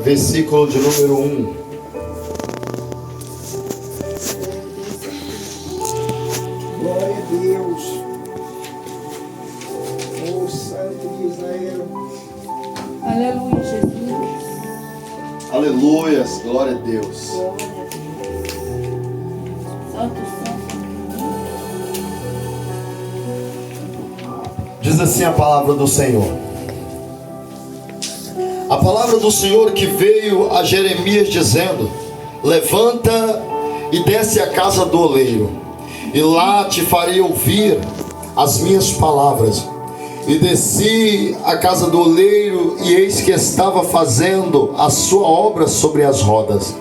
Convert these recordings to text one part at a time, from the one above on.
versículo de número 1. Glória a Deus. Oh, Santo de Israel. Aleluia, Jesus. Aleluias, glória a Deus. Glória a Deus. Santo, santo. Diz assim a palavra do Senhor. A palavra do Senhor que veio a Jeremias dizendo: levanta e desce à casa do oleiro, e lá te farei ouvir as minhas palavras. E desci à casa do oleiro, e eis que estava fazendo a sua obra sobre as rodas.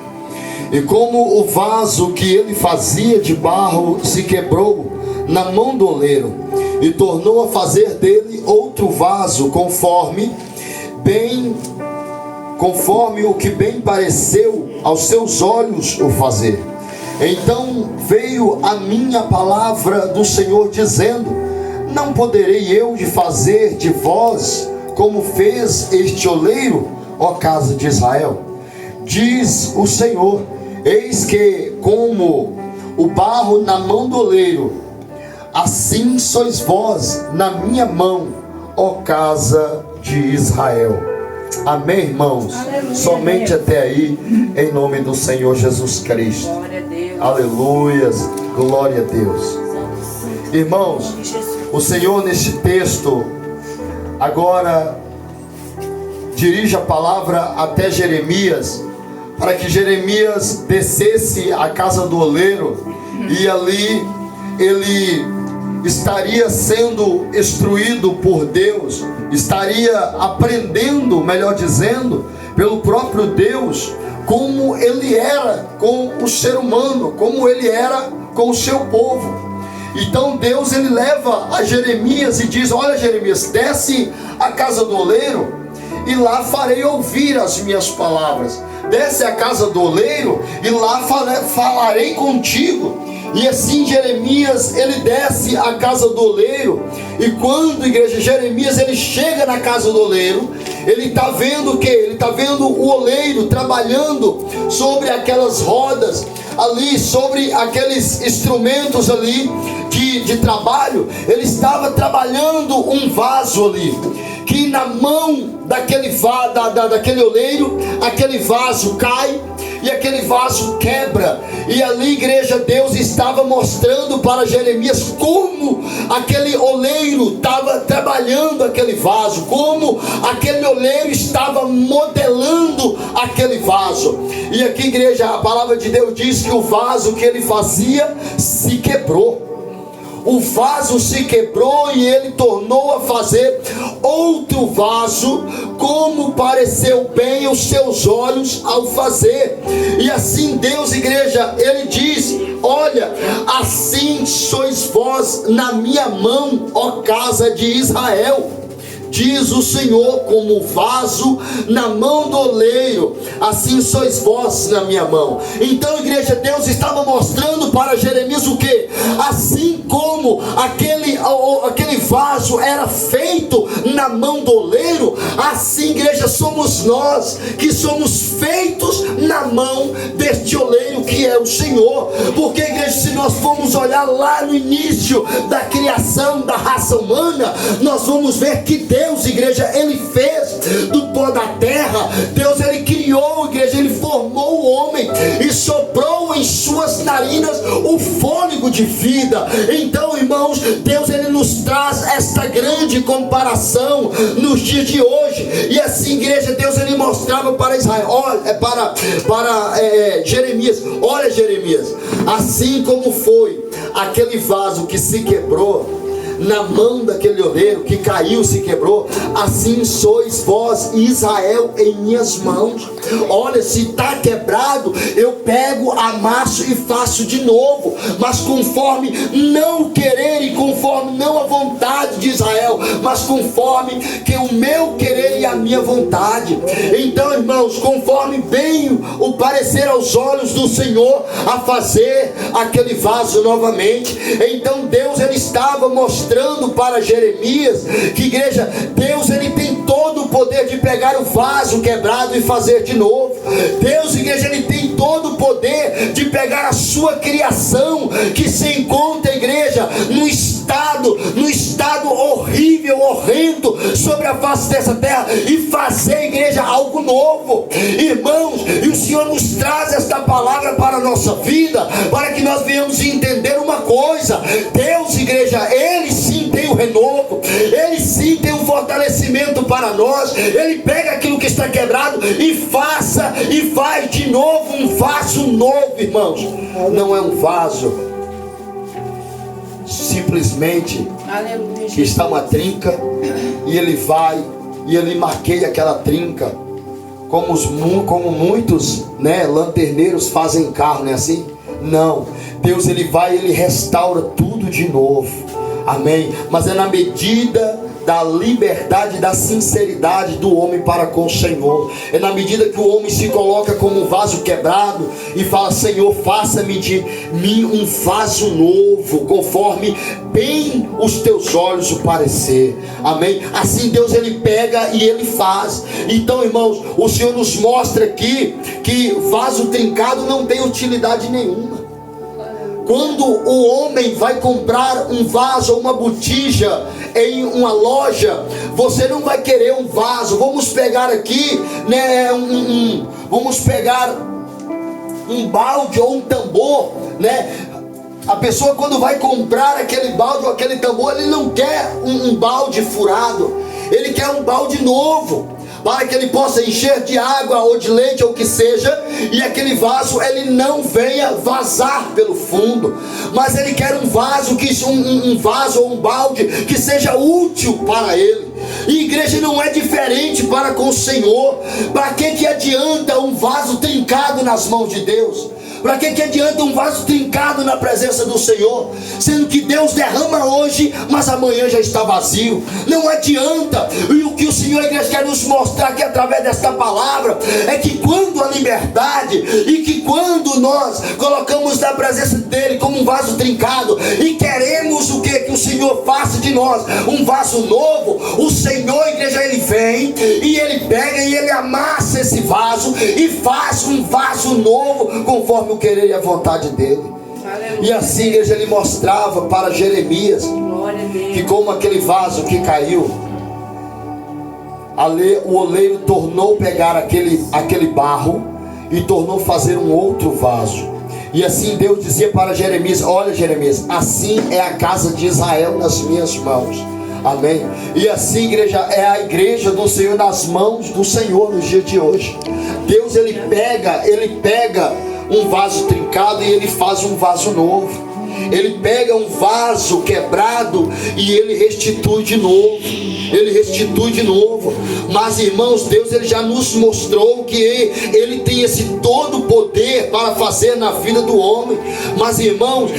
E como o vaso que ele fazia de barro se quebrou na mão do oleiro, e tornou a fazer dele outro vaso, conforme o que bem pareceu aos seus olhos o fazer. Então veio a minha palavra do Senhor dizendo: não poderei eu de fazer de vós como fez este oleiro, ó casa de Israel? Diz o Senhor: eis que como o barro na mão do oleiro, assim sois vós na minha mão, ó casa de Israel. Amém, irmãos? Aleluia. Somente até aí, em nome do Senhor Jesus Cristo. Glória a Deus. Aleluias, glória a Deus. Santo, santo. Irmãos, Em nome de Jesus. o Senhor neste texto agora dirige a palavra até Jeremias, para que Jeremias descesse à casa do oleiro, e ali ele estaria sendo instruído por Deus, estaria aprendendo, melhor dizendo, pelo próprio Deus, como ele era com o ser humano, como ele era com o seu povo. Então Deus ele leva a Jeremias e diz: olha, Jeremias, desce à casa do oleiro, e lá farei ouvir as minhas palavras. Desce à casa do oleiro, e lá falarei contigo. E assim Jeremias ele desce à casa do oleiro. E quando, igreja, Jeremias ele chega na casa do oleiro, ele está vendo o que? Ele está vendo o oleiro trabalhando sobre aquelas rodas ali, sobre aqueles instrumentos ali de trabalho. Ele estava trabalhando um vaso ali, que na mão daquele oleiro, aquele vaso cai e aquele vaso quebra. E ali, igreja, Deus estava mostrando para Jeremias como aquele oleiro estava trabalhando aquele vaso, como aquele oleiro estava modelando aquele vaso. E aqui, igreja, a palavra de Deus diz que o vaso que ele fazia se quebrou. O vaso se quebrou e ele tornou a fazer outro vaso, como pareceu bem aos seus olhos ao fazer. E assim Deus, igreja, ele diz: olha, assim sois vós na minha mão, ó casa de Israel. Diz o Senhor: como vaso na mão do oleiro, assim sois vós na minha mão. Então, igreja, Deus estava mostrando para Jeremias o que? Assim como aquele vaso era feito na mão do oleiro, assim, igreja, somos nós que somos feitos na mão deste oleiro que é o Senhor. Porque, igreja, se nós formos olhar lá no início da criação da raça humana, nós vamos ver que Deus, igreja, ele fez do pó da terra. Deus, ele criou, igreja, ele formou o homem e soprou em suas narinas o fôlego de vida. Então, irmãos, Deus, ele nos traz esta grande comparação nos dias de hoje. E assim, igreja, Deus, ele mostrava para Israel, olha, para Jeremias: olha, Jeremias, assim como foi aquele vaso que se quebrou na mão daquele oleiro, que caiu, se quebrou, assim sois vós, Israel, em minhas mãos. Olha, se está quebrado, eu pego, amasso e faço de novo, mas conforme não o querer e conforme não a vontade de Israel, mas conforme que o meu querer e a minha vontade. Então, irmãos, conforme bem o parecer aos olhos do Senhor, a fazer aquele vaso novamente. Então Deus, ele estava mostrando para Jeremias que, igreja, Deus, ele tem todo todo o poder de pegar o vaso quebrado e fazer de novo. Deus, igreja, Ele tem todo o poder de pegar a sua criação, que se encontra, igreja, no estado horrível, horrendo, sobre a face dessa terra, e fazer, igreja, algo novo. Irmãos, e o Senhor nos traz esta palavra para a nossa vida, para que nós venhamos entender uma coisa: Deus, igreja, Ele sim tem o renovo, Ele sim tem o fortalecimento para nós. Ele pega aquilo que está quebrado e faz de novo um vaso novo, irmãos. Não é um vaso simplesmente que está uma trinca, e ele vai e ele marqueia aquela trinca, como muitos, lanterneiros fazem carro, não é assim? Não, Deus, ele vai e ele restaura tudo de novo, amém? Mas é na medida da liberdade, da sinceridade do homem para com o Senhor. É na medida que o homem se coloca como um vaso quebrado e fala: Senhor, faça-me de mim um vaso novo, conforme bem os teus olhos o parecer, amém? Assim Deus, ele pega e ele faz. Então, irmãos, o Senhor nos mostra aqui que vaso trincado não tem utilidade nenhuma. Quando o homem vai comprar um vaso ou uma botija em uma loja, você não vai querer um vaso. Vamos pegar aqui, vamos pegar um balde ou um tambor, A pessoa, quando vai comprar aquele balde ou aquele tambor, ele não quer um balde furado, ele quer um balde novo, para que ele possa encher de água ou de leite ou o que seja, e aquele vaso ele não venha vazar pelo fundo. Mas ele quer um vaso, um vaso ou um balde que seja útil para ele. E igreja, não é diferente para com o Senhor. Para que adianta um vaso trincado nas mãos de Deus? Para que adianta um vaso trincado na presença do Senhor, sendo que Deus derrama hoje, mas amanhã já está vazio? Não adianta. E o que o Senhor, igreja, quer nos mostrar aqui através desta palavra é que quando a liberdade, e que quando nós colocamos na presença dele como um vaso trincado e queremos o que o Senhor faça de nós um vaso novo, o Senhor, igreja, ele vem e ele pega e ele amassa esse vaso e faz um vaso novo conforme o querer e a vontade dele. Aleluia. E assim, igreja, ele mostrava para Jeremias que como aquele vaso que caiu, o oleiro tornou pegar aquele barro e tornou fazer um outro vaso. E assim Deus dizia para Jeremias: olha, Jeremias, assim é a casa de Israel nas minhas mãos. Amém? E assim, igreja, é a igreja do Senhor nas mãos do Senhor nos dias de hoje. Deus, ele pega um vaso trincado e ele faz um vaso novo. Ele pega um vaso quebrado e ele restitui de novo. Ele restitui de novo. Mas, irmãos, Deus, ele já nos mostrou que ele tem esse todo poder para fazer na vida do homem. Mas, irmãos,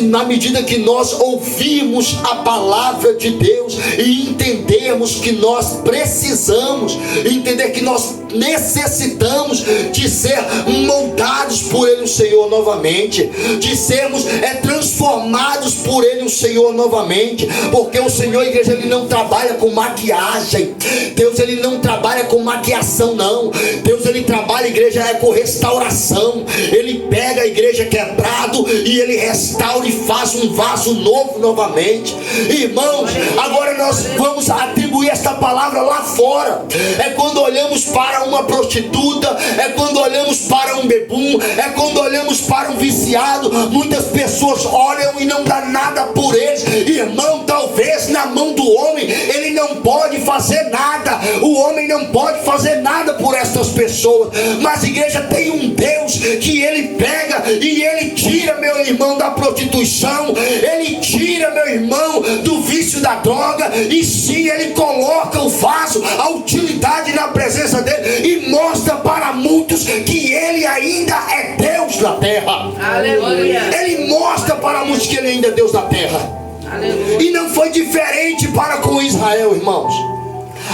na medida que nós ouvimos a palavra de Deus e entendemos que nós precisamos entender que nós necessitamos de ser moldados por ele, o Senhor, novamente, de sermos transformados por ele, o Senhor, novamente, porque o Senhor, igreja, ele não trabalha com maquiagem. Deus, ele não trabalha com maquiação, não. Deus, ele trabalha, igreja, com restauração. Ele pega a igreja quebrado e ele restaura e faz um vaso novo novamente. Irmãos, agora nós vamos atribuir esta palavra lá fora. É quando olhamos para uma prostituta, é quando olhamos para um bebum, é quando olhamos para um viciado. Muitas pessoas olham e não dá nada por eles. Irmão, talvez na mão do homem ele não pode fazer nada. O homem não pode fazer nada por estas pessoas. Mas, igreja, tem um Deus que ele pega e ele tira, meu irmão, da prostituição. Ele tira, meu irmão, do vício da droga. E sim, ele coloca o vaso, a utilidade na presença dele, e mostra para muitos que ele ainda é Deus na terra. Aleluia. Ele mostra para muitos que ele ainda é Deus na terra. Aleluia. E não foi diferente para com Israel, irmãos.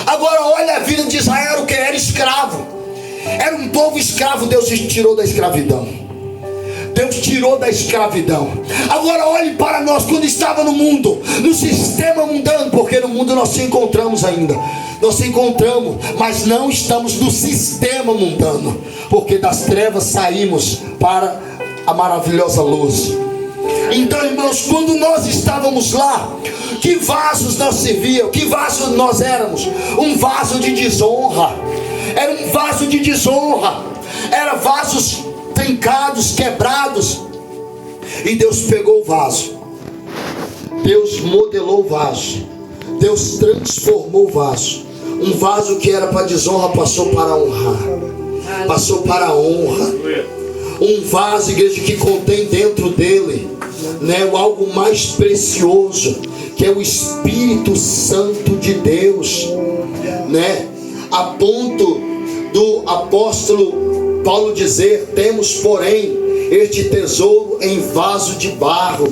Agora olha a vida de Israel, que era escravo. Era um povo escravo. Deus os tirou da escravidão. Deus tirou da escravidão. Agora olhe para nós quando estava no mundo, no sistema mundano, porque no mundo nós se encontramos ainda. Nós se encontramos, mas não estamos no sistema mundano, porque das trevas saímos para a maravilhosa luz. Então, irmãos, quando nós estávamos lá, que vasos nós servíamos? Que vaso nós éramos? Um vaso de desonra. Era um vaso de desonra. Era vasos trincados, quebrados. E Deus pegou o vaso. Deus modelou o vaso. Deus transformou o vaso. Um vaso que era para desonra passou para honrar. Passou para a honra. Um vaso, igreja, que contém dentro dele, né, algo mais precioso, que é o Espírito Santo de Deus, né? A ponto do apóstolo Paulo dizer: temos, porém, este tesouro em vaso de barro,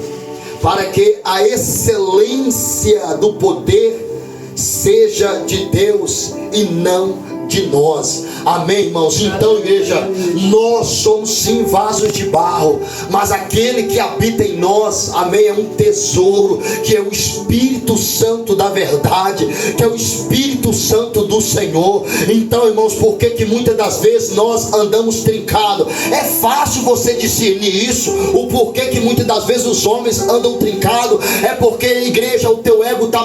para que a excelência do poder seja de Deus e não de nós. Amém, irmãos? Então, igreja, nós somos sim vasos de barro, mas aquele que habita em nós, amém, é um tesouro, que é o Espírito Santo da verdade, que é o Espírito Santo do Senhor. Então, irmãos, por que muitas das vezes nós andamos trincados? É fácil você discernir isso. O porquê que muitas das vezes os homens andam trincados é porque, igreja, o teu ego está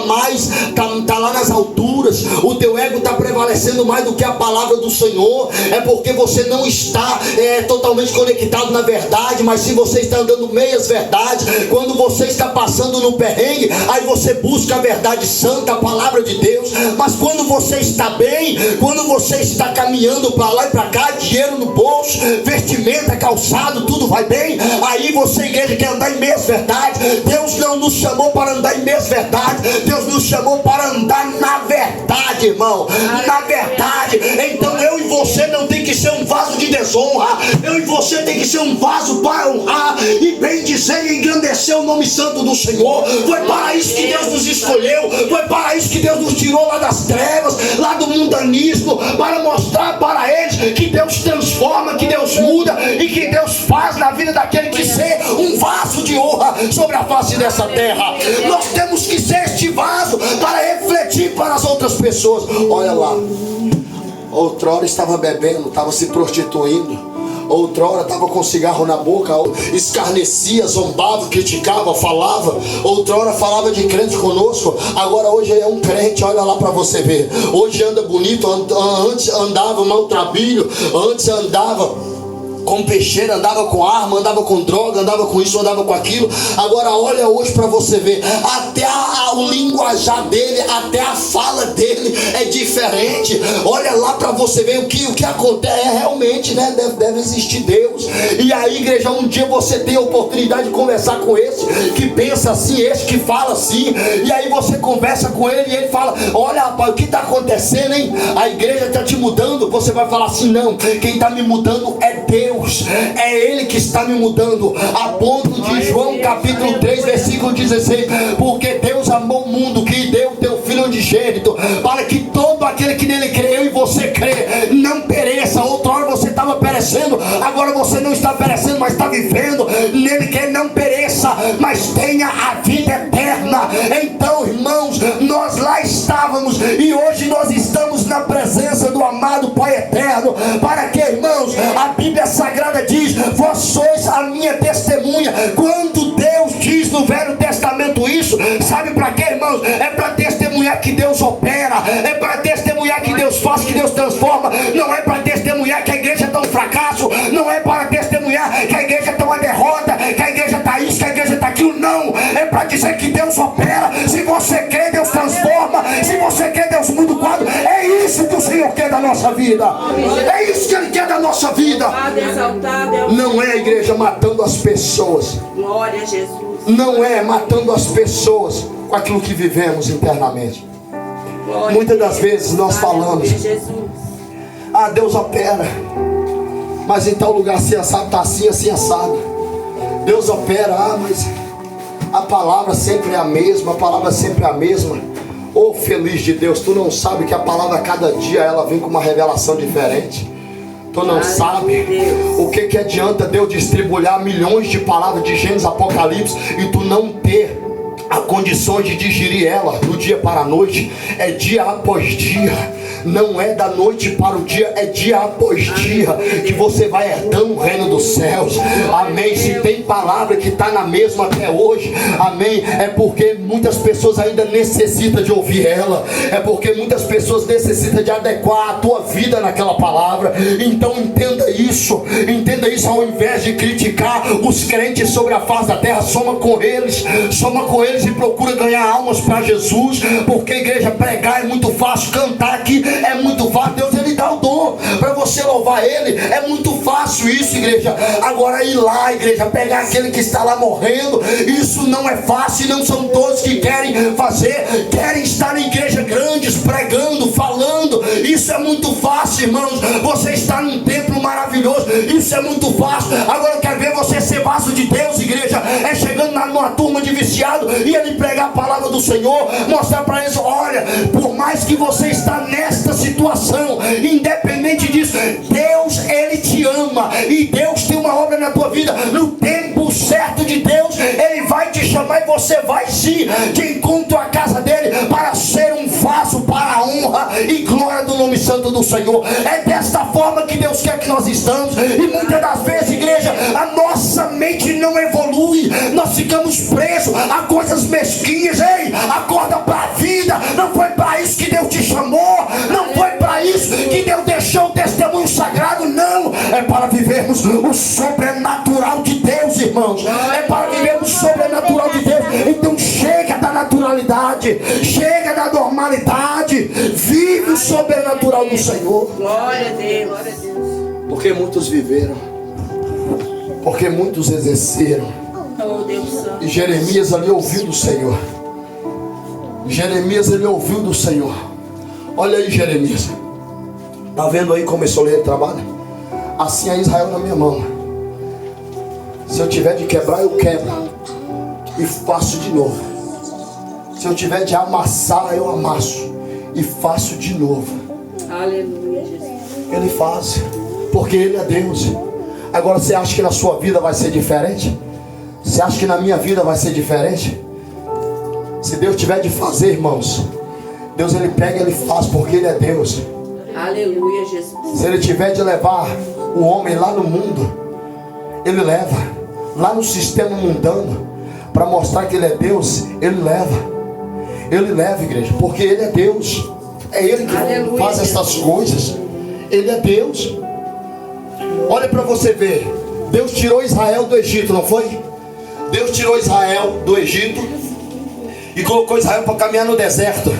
lá nas alturas, o teu ego está prevalecendo mais do que a palavra do Senhor. É porque você não está totalmente conectado na verdade, mas se você está andando meias verdades, quando você está passando no perrengue, aí você busca a verdade santa, a palavra de Deus. Mas quando você está bem, quando você está caminhando para lá e para cá, dinheiro no bolso, vestimenta, calçado, tudo vai bem, aí você, igreja, quer andar em meias verdades. Deus não nos chamou para andar em meias verdades, Deus nos chamou para andar na verdade, irmão, na verdade. Então eu e você não tem que ser um vaso de desonra, eu e você tem que ser um vaso para honrar e bendizer e engrandecer o nome santo do Senhor. Foi para isso que Deus nos escolheu, foi para isso que Deus nos tirou lá das trevas, lá do mundanismo, para mostrar para eles que Deus transforma, que Deus muda e que Deus faz na vida daquele que ser um vaso de honra sobre a face dessa terra. Nós temos que ser este vaso para refletir para as outras pessoas. Olha lá, outrora estava bebendo, estava se prostituindo, outrora estava com cigarro na boca, escarnecia, zombava, criticava, falava, outrora falava de crente conosco, agora hoje é um crente. Olha lá para você ver, hoje anda bonito, antes andava maltrapilho, antes andava com peixeira, andava com arma, andava com droga, andava com isso, andava com aquilo. Agora olha hoje para você ver, até o linguajar dele, até a fala dele é diferente. Olha lá para você ver o que acontece. Realmente, né, deve existir Deus. E aí, igreja, um dia você tem a oportunidade de conversar com esse que pensa assim, esse que fala assim, e aí você conversa com ele e ele fala: olha, rapaz, o que está acontecendo, hein? A igreja está te mudando. Você vai falar assim: não, quem está me mudando é Deus, é Ele que está me mudando. A ponto de João capítulo 3 versículo 16: porque Deus amou o mundo que deu o teu Filho unigênito, para que todo aquele que nele crê, eu e você crê, não pereça. Outrora você estava perecendo, agora você não está perecendo, mas está vivendo. Nele que ele não pereça, mas tenha a vida eterna. Então, irmãos, nós lá estávamos e hoje nós estamos na presença do amado Pai eterno. Para que, irmãos, a Bíblia Sagrada diz: vós sois a minha testemunha. Quando Deus diz no Velho Testamento isso, sabe para quê, irmãos? É para testemunhar que Deus opera, é para testemunhar que Deus faz, que Deus transforma. Não é para testemunhar que a igreja está um fracasso, não é para testemunhar que a igreja está uma derrota, que a igreja está isso, que a igreja está aquilo. Não, é para dizer que Deus opera. Se você crê, Deus transforma. Se você crê, Deus muda o quadro. É isso que o Senhor quer da nossa vida, é isso que Ele quer da nossa vida. Não é a igreja matando as pessoas, Glória a Jesus. não é matando as pessoas com aquilo que vivemos internamente. Glória. Muitas das vezes nós falamos: ah, Deus opera, mas em tal lugar assim assado, está assim, assim assado. Deus opera, ah, mas a palavra sempre é a mesma, a palavra sempre é a mesma. Oh, feliz de Deus, tu não sabe que a palavra a cada dia ela vem com uma revelação diferente. Tu não sabe o que adianta Deus distribuir milhões de palavras de Gênesis, Apocalipse e tu não ter a condição de digerir ela do dia para a noite. É dia após dia, não é da noite para o dia, é dia após dia que você vai herdando o reino dos céus. Amém. Se tem palavra que está na mesma até hoje, amém, é porque muitas pessoas ainda necessitam de ouvir ela, é porque muitas pessoas necessitam de adequar a tua vida naquela palavra. Então entenda isso, ao invés de criticar os crentes sobre a face da terra, soma com eles e procura ganhar almas para Jesus, porque igreja, pregar é muito fácil, cantar aqui é muito fácil, Deus ele dá o dom para você louvar ele, é muito fácil isso, igreja. Agora ir lá, igreja, pegar aquele que está lá morrendo, isso não é fácil, não são todos que querem fazer, querem estar em igreja grandes, pregando, falando, isso é muito fácil, irmãos. Você está num templo maravilhoso, isso é muito fácil. Agora eu quero ver você ser vaso de Deus, igreja, é chegando numa turma de viciado e ele pregar a palavra do Senhor, mostrar para eles: olha, por mais que você está nesta situação, independente disso, Deus ele te ama e Deus tem uma obra na tua vida. No tempo certo de Deus, ele vai te chamar e você vai sim de encontro à casa dele para ser um vaso para a honra e glória do nome santo do Senhor. É desta forma que Deus quer que nós estamos. E muitas das vezes, igreja, a nossa mente não evolui, nós ficamos presos a coisas mesquinhas. Ei, acorda para a vida. Não foi para isso que Deus te chamou, não foi para isso que Deus deixou o testemunho sagrado, não. É para vivermos o sobrenatural de Deus, irmãos. É para vivermos o sobrenatural de Deus. Então chega da naturalidade, chega da normalidade, vive o sobrenatural do Senhor. Glória a Deus. Porque muitos viveram, porque muitos exerceram. Oh, Deus Santo. E Jeremias ali ouviu do Senhor. Jeremias ele ouviu do Senhor. Olha aí, Jeremias, tá vendo aí como esse oleiro trabalha? Assim é Israel na minha mão. Se eu tiver de quebrar, eu quebro e faço de novo. Se eu tiver de amassar, eu amasso e faço de novo. Aleluia, Jesus. Ele faz, porque ele é Deus. Agora você acha que na sua vida vai ser diferente? Você acha que na minha vida vai ser diferente? Se Deus tiver de fazer, irmãos, Deus ele pega e ele faz, porque ele é Deus. Aleluia, Jesus. Se ele tiver de levar o homem lá no mundo, ele leva. Lá no sistema mundano, para mostrar que ele é Deus, ele leva. Ele leva, igreja, porque ele é Deus. É ele que Aleluia, faz essas coisas. Ele é Deus. Olha para você ver. Deus tirou Israel do Egito, não foi? Deus tirou Israel do Egito e colocou Israel para caminhar no deserto.